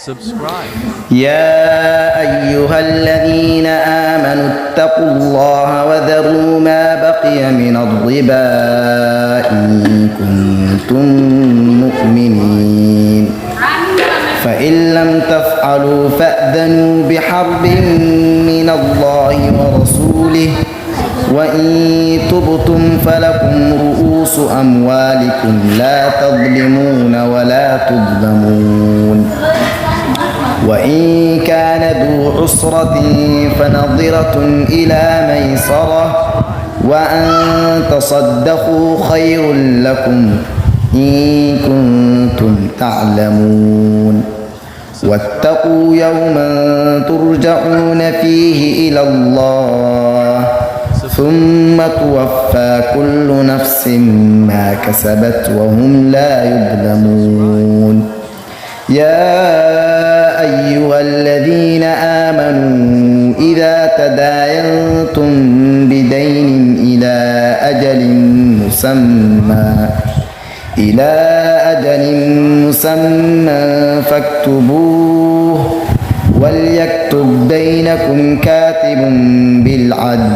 subscribe. يا أيها الذين آمنوا اتقوا الله وذروا ما بقي من الربا إن كنتم مؤمنين فإن لم تفعلوا فأذنوا بحرب من الله ورسوله وإن تبتم فلكم رؤوس أموالكم لا تظلمون ولا تظلمون وإن كان ذو عسرة فنظرة إلى ميسرة وأن تصدقوا خير لكم إن كنتم تعلمون واتقوا يوما ترجعون فيه إلى الله ثم توفى كل نفس ما كسبت وهم لا يظلمون يا أيها الذين آمنوا إذا تداينتم بدين إلى أجل مسمى فاكتبوه وليكتب بينكم كاتب بالعدل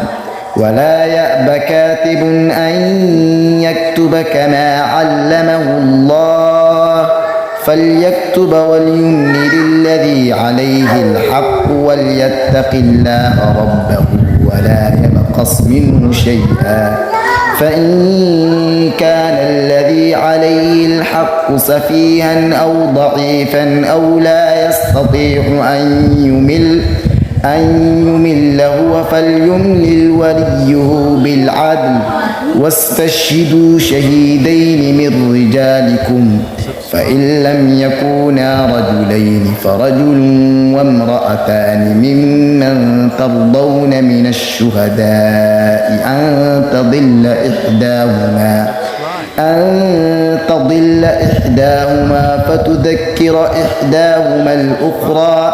ولا يأب كاتب أن يكتب كما علمه الله فليكتب وليملل الذي عليه الحق وليتق الله ربه ولا يبخس منه شيئا فإن كان الذي عليه الحق سفيها أو ضعيفا أو لا يستطيع أن يمل هو فليملل وليه بالعدل واستشهدوا شهيدين من رجالكم فإن لم يكونا رجلين فرجل وامرأتان ممن ترضون من الشهداء أن تضل إحداهما فتذكر إحداهما الأخرى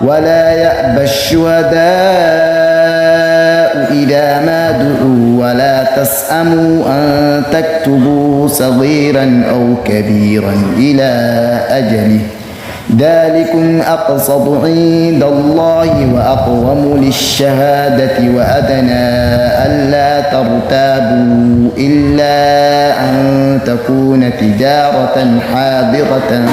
ولا يأبى الشهداء إذا ما دعوا ولا تسأموا أن تكتبوا صغيرا أو كبيرا إلى أجله ذلكم أقسط عند الله وأقوم للشهادة وأدنى ألا ترتابوا إلا أن تكون تجارة حاضرة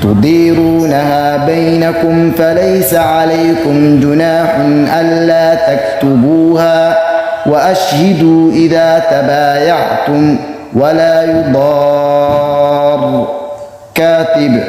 تديرونها بينكم فليس عليكم جناح ألا تكتبوها وأشهدوا إذا تبايعتم ولا يضار كاتب